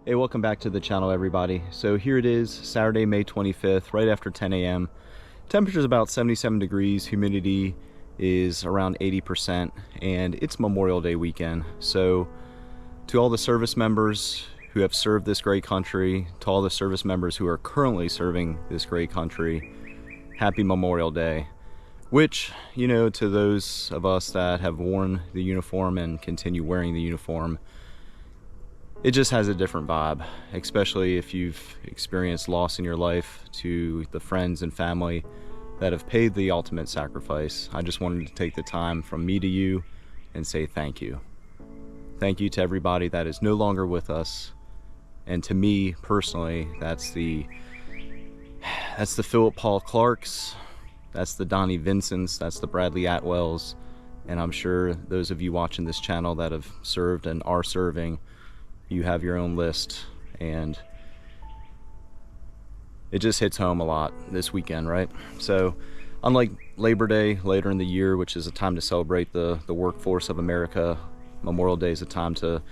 Hey, welcome back to the channel, everybody. So here it is, Saturday, May 25th, right after 10 a.m. Temperature's about 77 degrees, humidity is around 80%, and it's Memorial Day weekend. So to all the service members who have served this great country, to all the service members who are currently serving this great country, happy Memorial Day. Which, you know, to those of us that have worn the uniform and continue wearing the uniform, it just has a different vibe, especially if you've experienced loss in your life, to the friends and family that have paid the ultimate sacrifice. I just wanted to take the time from me to you and say thank you. Thank you to everybody that is no longer with us. And to me personally, that's the Philip Paul Clarks, that's the Donnie Vincents, that's the Bradley Atwells, and I'm sure those of you watching this channel that have served and are serving, you have your own list, and it just hits home a lot this weekend, right? So unlike Labor Day later in the year, which is a time to celebrate the workforce of America, Memorial Day is a time to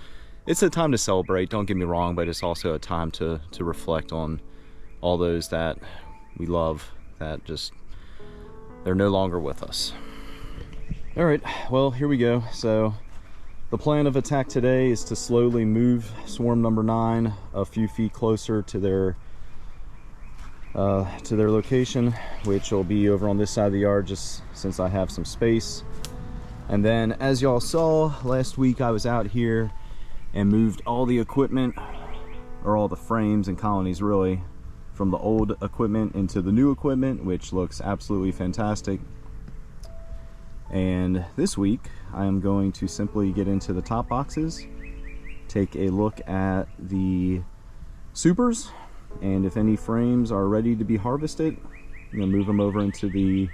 celebrate, don't get me wrong, but it's also a time to reflect on all those that we love that just, they're no longer with us. All right, well, here we go. So the plan of attack today is to slowly move swarm number 9 a few feet closer to their location, which will be over on this side of the yard, just since I have some space. And then, as y'all saw last week, I was out here and moved all the equipment, or all the frames and colonies really, from the old equipment into the new equipment, which looks absolutely fantastic. And this week I am going to simply get into the top boxes, take a look at the supers, and if any frames are ready to be harvested, I'm going to move them over into the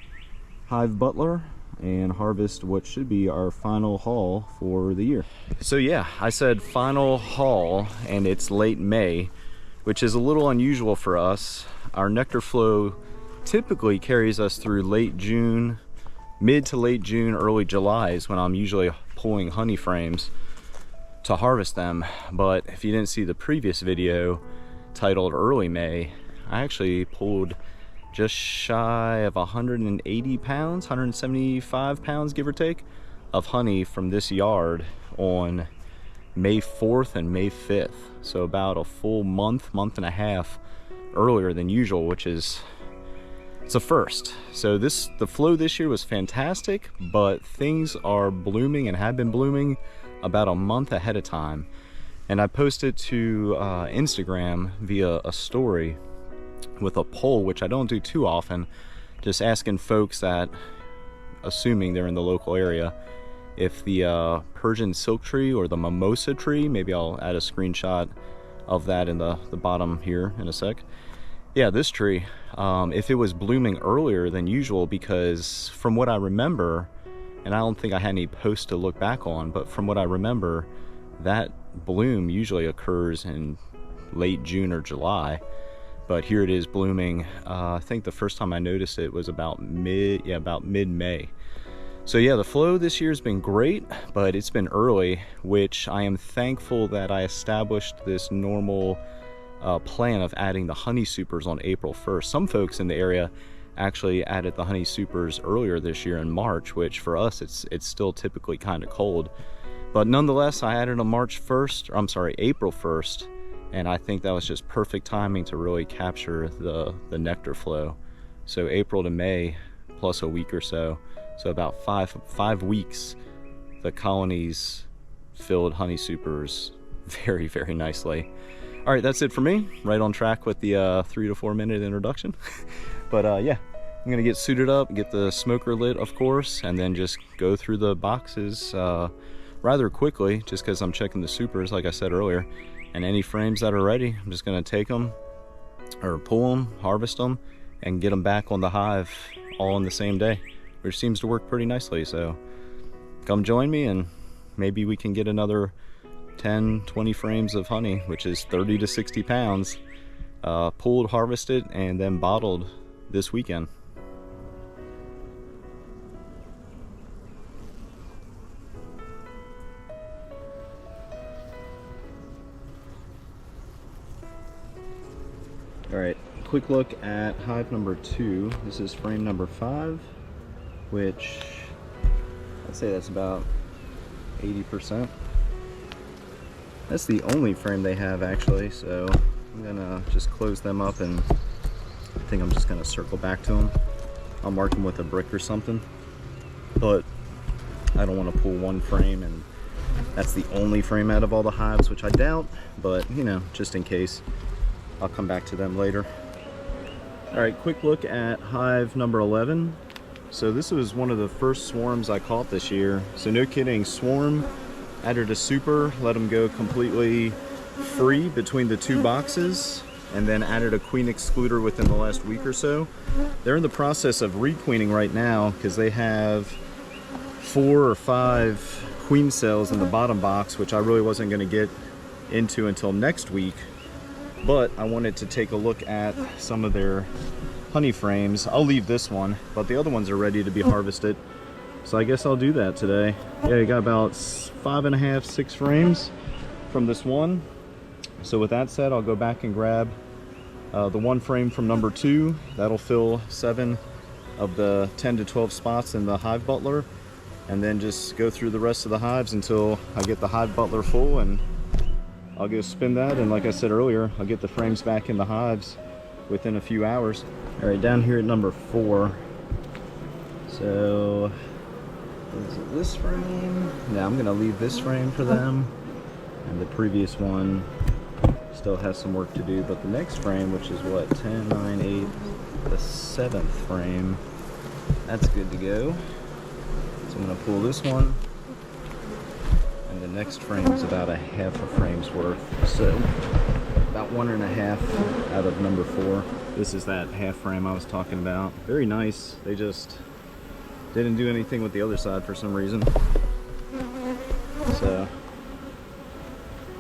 Hive Butler and harvest what should be our final haul for the year. So yeah, I said final haul, and it's late May, which is a little unusual for us. Our nectar flow typically carries us through late June, mid to late June, early July is when I'm usually pulling honey frames to harvest them. But if you didn't see the previous video titled Early May, I actually pulled just shy of 180 pounds, 175 pounds, give or take, of honey from this yard on May 4th and May 5th. So about a full month and a half earlier than usual, which is, it's a first. So the flow this year was fantastic, but things are blooming and have been blooming about a month ahead of time. And I posted to Instagram via a story with a poll, which I don't do too often, just asking folks that, assuming they're in the local area, if the Persian silk tree or the mimosa tree, maybe I'll add a screenshot of that in the bottom here in a sec. Yeah, this tree, if it was blooming earlier than usual, because from what I remember, and I don't think I had any posts to look back on, but from what I remember, that bloom usually occurs in late June or July. But here it is blooming. I think the first time I noticed it was about mid-May. So yeah, the flow this year has been great, but it's been early, which I am thankful that I established this normal plan of adding the honey supers on April 1st. Some folks in the area actually added the honey supers earlier this year in March, which for us it's still typically kind of cold. But nonetheless, I added on April 1st, and I think that was just perfect timing to really capture the nectar flow. So April to May plus a week or so, so about five weeks, the colonies filled honey supers very, very nicely. All right, that's it for me. Right on track with the 3 to 4 minute introduction. But yeah, I'm gonna get suited up, get the smoker lit, of course, and then just go through the boxes rather quickly, just because I'm checking the supers, like I said earlier. And any frames that are ready, I'm just gonna take them, or pull them, harvest them, and get them back on the hive all in the same day, which seems to work pretty nicely. So come join me, and maybe we can get another 10-20 frames of honey, which is 30 to 60 pounds, pulled, harvested, and then bottled this weekend. All right, quick look at hive number 2. This is frame number 5, which I'd say that's about 80%. That's the only frame they have actually, so I'm gonna just close them up, and I think I'm just gonna circle back to them. I'll mark them with a brick or something, but I don't want to pull one frame and that's the only frame out of all the hives, which I doubt, but you know, just in case, I'll come back to them later. All right, quick look at hive number 11. So this was one of the first swarms I caught this year. So no kidding, swarm, added a super, let them go completely free between the 2 boxes, and then added a queen excluder within the last week or so. They're in the process of requeening right now because they have 4 or 5 queen cells in the bottom box, which I really wasn't going to get into until next week. But I wanted to take a look at some of their honey frames. I'll leave this one, but the other ones are ready to be harvested. So I guess I'll do that today. Yeah, I got about 5.5, 6 frames from this one. So with that said, I'll go back and grab the 1 frame from number 2. That'll fill 7 of the 10 to 12 spots in the hive butler, and then just go through the rest of the hives until I get the hive butler full, and I'll go spin that. And like I said earlier, I'll get the frames back in the hives within a few hours. All right, down here at number 4. So is it this frame? Yeah, I'm gonna leave this frame for them, and the previous one still has some work to do, but the next frame, which is what, 10, 9, 8, the 7th frame, that's good to go. So I'm gonna pull this one, and the next frame is about a half a frame's worth, so about 1.5 out of number 4. This is that half frame I was talking about. Very nice. They just didn't do anything with the other side for some reason. So,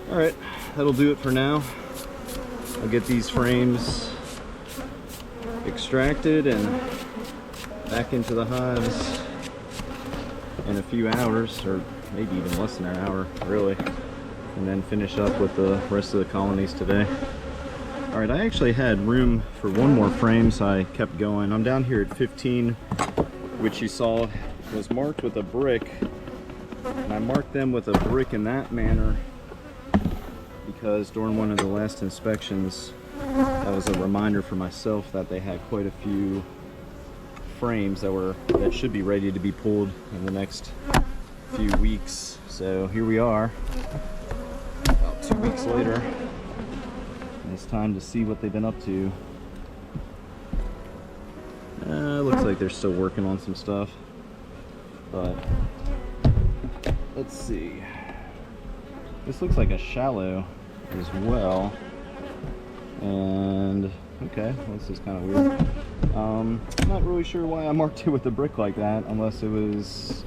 all right, that'll do it for now. I'll get these frames extracted and back into the hives in a few hours, or maybe even less than an hour, really, and then finish up with the rest of the colonies today. All right, I actually had room for 1 more frame, so I kept going. I'm down here at 15, which you saw was marked with a brick, and I marked them with a brick in that manner because during one of the last inspections, that was a reminder for myself that they had quite a few frames that should be ready to be pulled in the next few weeks. So here we are, about 2 weeks later, and it's time to see what they've been up to. Looks like they're still working on some stuff, but let's see. This looks like a shallow as well, and okay, well, this is kind of weird. I'm not really sure why I marked it with a brick like that, unless it was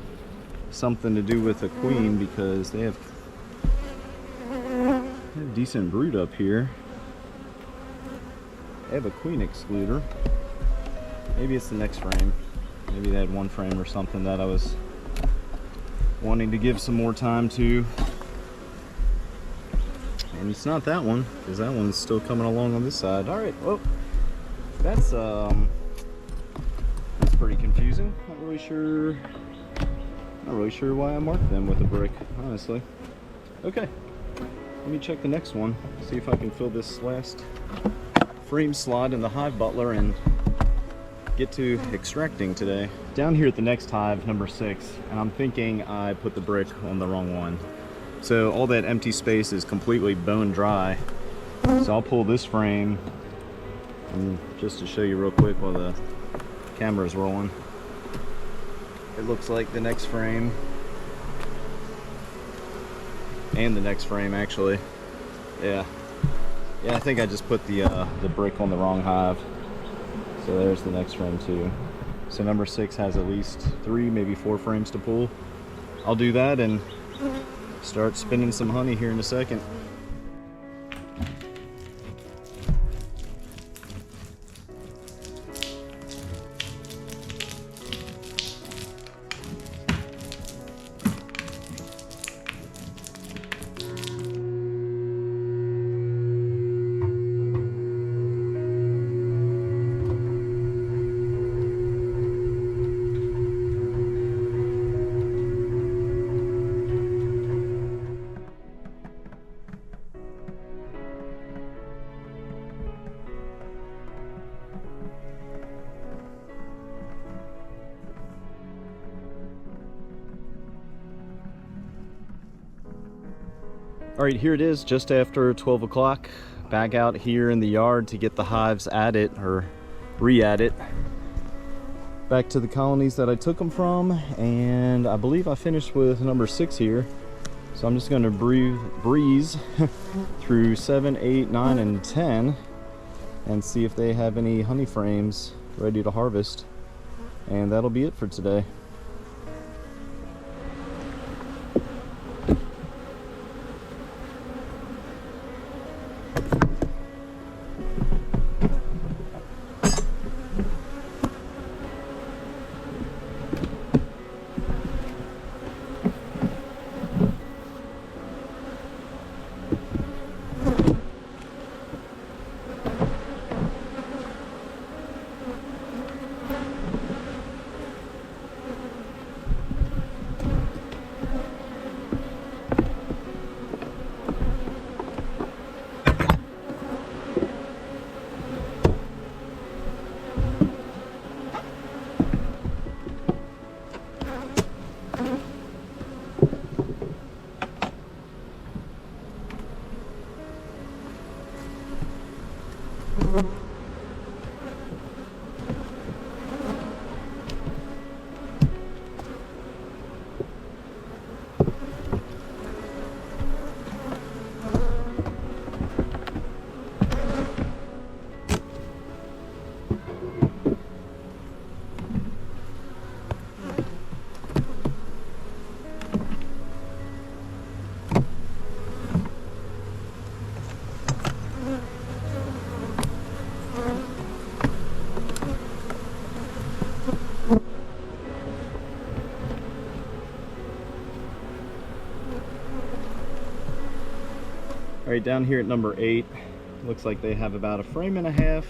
something to do with a queen, because they have decent brood up here. They have a queen excluder. Maybe it's the next frame. Maybe they had 1 frame or something that I was wanting to give some more time to. And it's not that one, because that one's still coming along on this side. All right, well, that's pretty confusing. Not really sure why I marked them with a brick, honestly. Okay, let me check the next one, see if I can fill this last frame slot in the hive butler and get to extracting today. Down here at the next hive, number 6, and I'm thinking I put the brick on the wrong one. So all that empty space is completely bone dry. So I'll pull this frame, and just to show you real quick while the camera's rolling, it looks like the next frame, and the next frame actually. Yeah, I think I just put the brick on the wrong hive. So there's the next frame too. So number 6 has at least 3, maybe 4 frames to pull. I'll do that and start spinning some honey here in a second. All right, here it is, just after 12 o'clock. Back out here in the yard to get the hives added, or re-added. Back to the colonies that I took them from, and I believe I finished with number 6 here. So I'm just gonna breeze through 7, 8, 9, and 10 and see if they have any honey frames ready to harvest. And that'll be it for today. All right, down here at number 8, looks like they have about a frame and a half,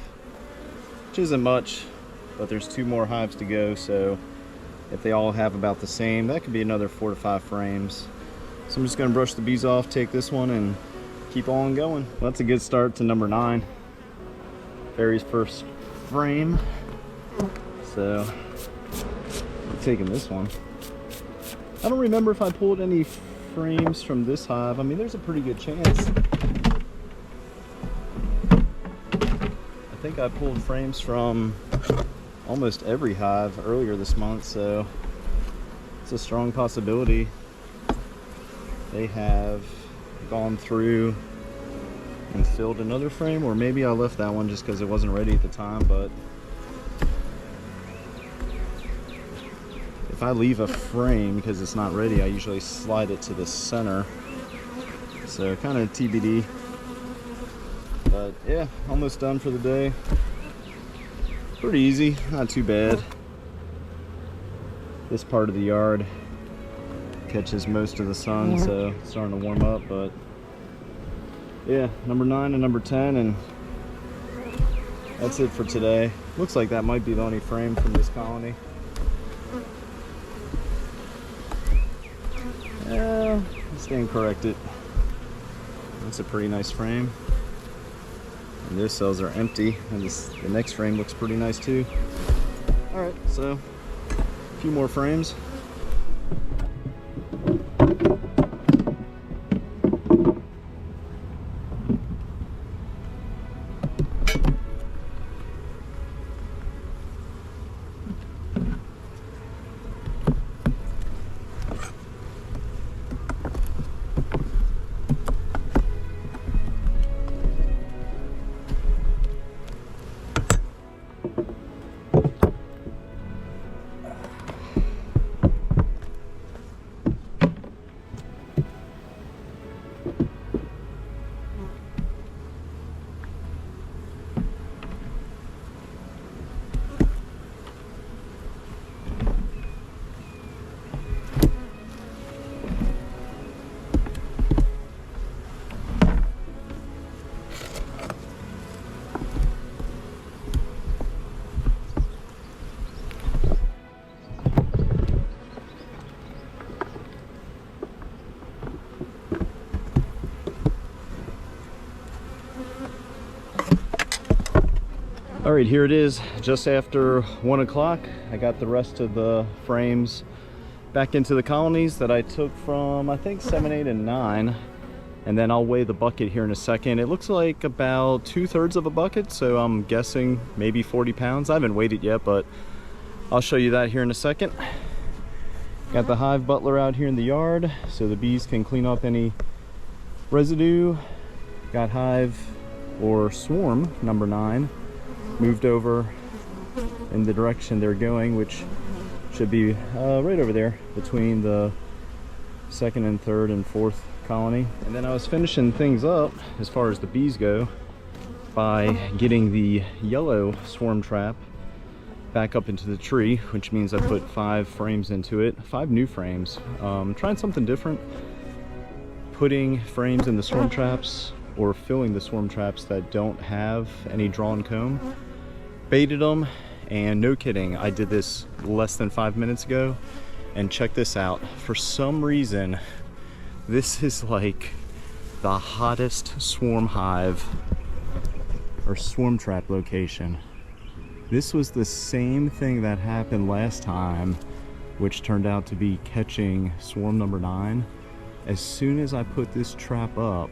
which isn't much, but there's 2 more hives to go, so if they all have about the same, that could be another 4 to 5 frames. So I'm just gonna brush the bees off, take this one, and keep on going. Well, that's a good start to number 9. Barry's first frame. So I'm taking this one. I don't remember if I pulled any frames from this hive. I mean, there's a pretty good chance. I think I pulled frames from almost every hive earlier this month, so it's a strong possibility they have gone through and filled another frame, or maybe I left that one just because it wasn't ready at the time. But if I leave a frame because it's not ready, I usually slide it to the center. So kind of TBD. But yeah, almost done for the day. Pretty easy, not too bad. This part of the yard catches most of the sun, so it's starting to warm up. But yeah, number 9 and number 10, and that's it for today. Looks like that might be the only frame from this colony. Yeah, stand corrected. That's a pretty nice frame. And those cells are empty, and the next frame looks pretty nice too. Alright, so a few more frames. All right, here it is, just after 1 o'clock. I got the rest of the frames back into the colonies that I took from, I think, 7, 8, and 9. and then I'll weigh the bucket here in a second. It looks like about 2/3 of a bucket, so I'm guessing maybe 40 pounds. I haven't weighed it yet, but I'll show you that here in a second. Got the hive butler out here in the yard so the bees can clean up any residue. Got hive or swarm number 9 moved over in the direction they're going, which should be right over there between the 2nd and 3rd and 4th colony. And then I was finishing things up as far as the bees go by getting the yellow swarm trap back up into the tree, which means I put 5 frames into it, 5 new frames. Trying something different, putting frames in the swarm traps or filling the swarm traps that don't have any drawn comb. Baited them, and no kidding, I did this less than 5 minutes ago, and check this out. For some reason, this is like the hottest swarm hive or swarm trap location. This was the same thing that happened last time, which turned out to be catching swarm number 9. As soon as I put this trap up,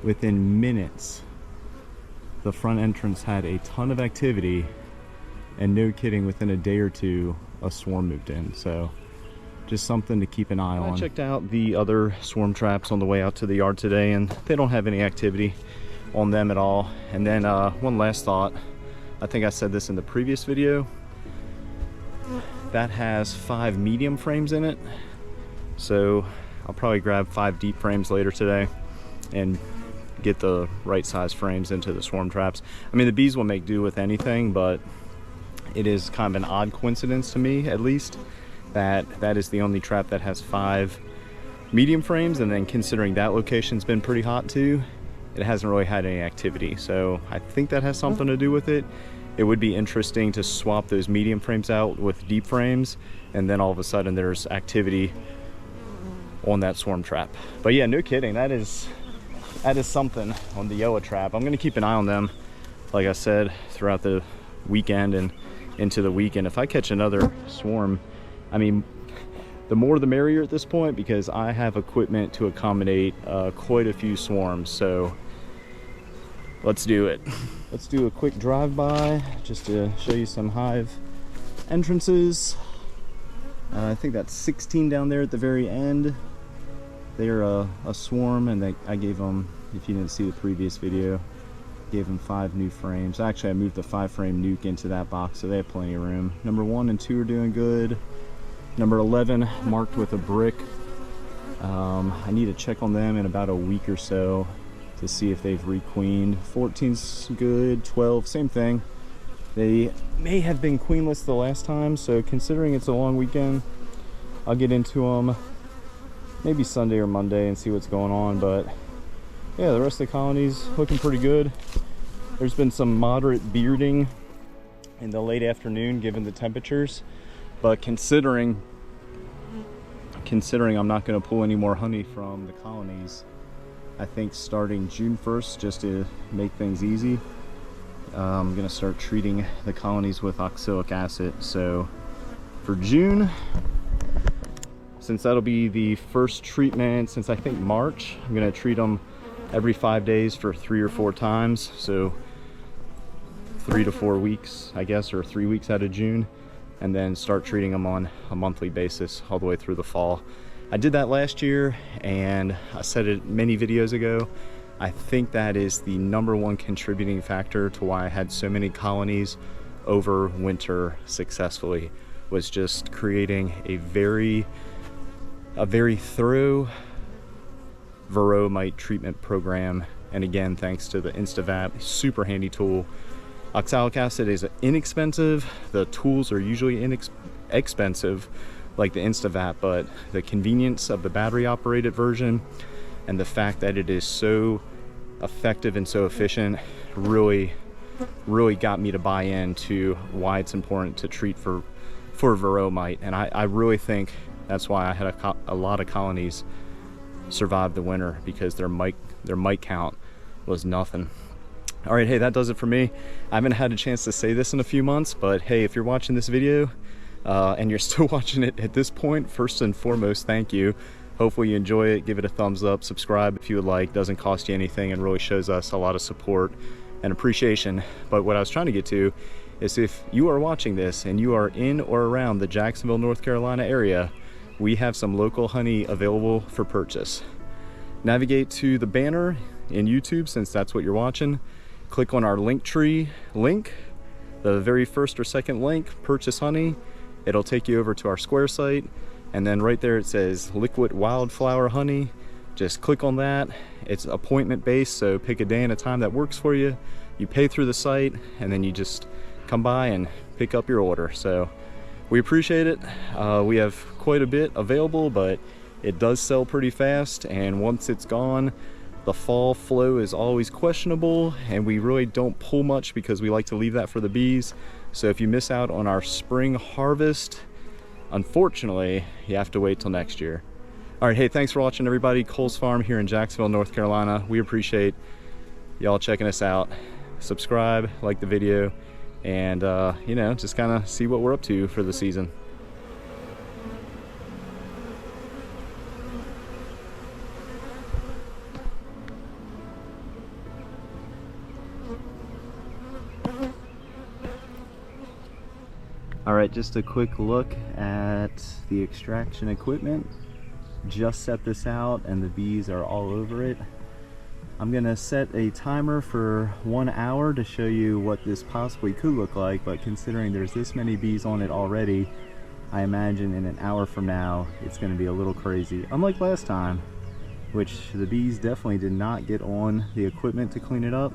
within minutes, the front entrance had a ton of activity, and no kidding, within a day or two, a swarm moved in. So just something to keep an eye on. I checked out the other swarm traps on the way out to the yard today, and they don't have any activity on them at all. And then one last thought, I think I said this in the previous video, that has 5 medium frames in it, so I'll probably grab 5 deep frames later today and get the right size frames into the swarm traps. I mean, the bees will make do with anything, but it is kind of an odd coincidence to me, at least, that that is the only trap that has 5 medium frames, and then considering that location's been pretty hot too, it hasn't really had any activity. So I think that has something to do with it. It would be interesting to swap those medium frames out with deep frames, and then all of a sudden there's activity on that swarm trap. But yeah, no kidding, that is something on the Yoa trap. I'm gonna keep an eye on them, like I said, throughout the weekend and into the weekend. If I catch another swarm, I mean, the more the merrier at this point, because I have equipment to accommodate quite a few swarms. So let's do it. Let's do a quick drive-by just to show you some hive entrances. I think that's 16 down there at the very end. They're a swarm, and I gave them, if you didn't see the previous video, gave them 5 new frames. Actually, I moved the 5-frame nuke into that box, so they have plenty of room. Number 1 and 2 are doing good. Number 11 marked with a brick. I need to check on them in about a week or so to see if they've requeened. 14's good, 12, same thing. They may have been queenless the last time, so considering it's a long weekend, I'll get into them maybe Sunday or Monday and see what's going on. But yeah, the rest of the colony's looking pretty good. There's been some moderate bearding in the late afternoon given the temperatures, but considering I'm not going to pull any more honey from the colonies, I think starting June 1st, just to make things easy, I'm going to start treating the colonies with oxalic acid. So for June, since that'll be the first treatment since I think March, I'm going to treat them every 5 days for 3 or 4 times. So 3 to 4 weeks, I guess, or 3 weeks out of June, and then start treating them on a monthly basis all the way through the fall. I did that last year, and I said it many videos ago, I think that is the #1 contributing factor to why I had so many colonies over winter successfully, was just creating a very thorough varroa mite treatment program. And again, thanks to the InstaVap, super handy tool. Oxalic acid is inexpensive. The tools are usually expensive, like the InstaVap, but the convenience of the battery operated version and the fact that it is so effective and so efficient really got me to buy into why it's important to treat for varroa mite. And I really think that's why I had a lot of colonies survive the winter, because their mite count was nothing. All right, hey, that does it for me. I haven't had a chance to say this in a few months, but hey, if you're watching this video and you're still watching it at this point, first and foremost, thank you. Hopefully you enjoy it. Give it a thumbs up, subscribe if you would like. Doesn't cost you anything and really shows us a lot of support and appreciation. But what I was trying to get to is, if you are watching this and you are in or around the Jacksonville, North Carolina area, we have some local honey available for purchase. Navigate to the banner in YouTube, since that's what you're watching. Click on our Linktree link, the very first or second link, purchase honey. It'll take you over to our Square site, and then right there it says liquid wildflower honey. Just click on that. It's appointment based, so pick a day and a time that works for you. You pay through the site, and then you just come by and pick up your order. So we appreciate it. We have quite a bit available, but it does sell pretty fast, and once it's gone, the fall flow is always questionable, and we really don't pull much because we like to leave that for the bees. So if you miss out on our spring harvest, unfortunately, you have to wait till next year. All right, hey, thanks for watching, everybody. Cole's Farm here in Jacksonville, North Carolina. We appreciate y'all checking us out. Subscribe, like the video, and you know, just kind of see what we're up to for the season. All right, just a quick look at the extraction equipment. Just set this out and the bees are all over it. I'm gonna set a timer for 1 hour to show you what this possibly could look like, but considering there's this many bees on it already, I imagine in an hour from now it's gonna be a little crazy. Unlike last time, which the bees definitely did not get on the equipment to clean it up,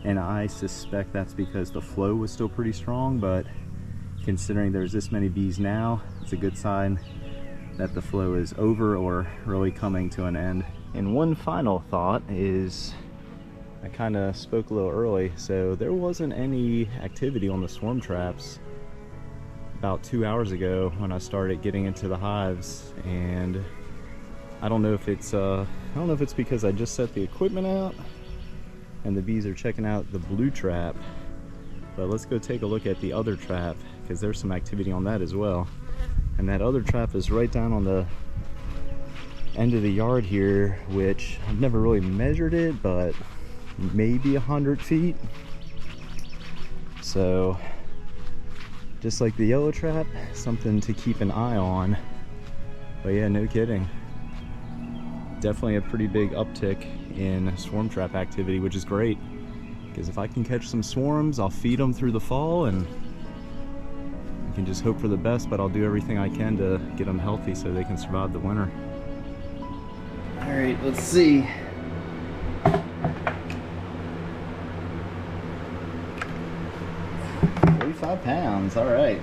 and I suspect that's because the flow was still pretty strong, but considering there's this many bees now, it's a good sign that the flow is over or really coming to an end. And one final thought is, I kind of spoke a little early, so there wasn't any activity on the swarm traps about 2 hours ago when I started getting into the hives, and I don't know if it's because I just set the equipment out and the bees are checking out the blue trap. But let's go take a look at the other trap, because there's some activity on that as well. And that other trap is right down on the end of the yard here, which I've never really measured it, but maybe 100 feet. So just like the yellow trap, something to keep an eye on. But yeah, no kidding. Definitely a pretty big uptick in swarm trap activity, which is great. Because if I can catch some swarms, I'll feed them through the fall, and I can just hope for the best, but I'll do everything I can to get them healthy so they can survive the winter. All right, let's see. 45 pounds, all right.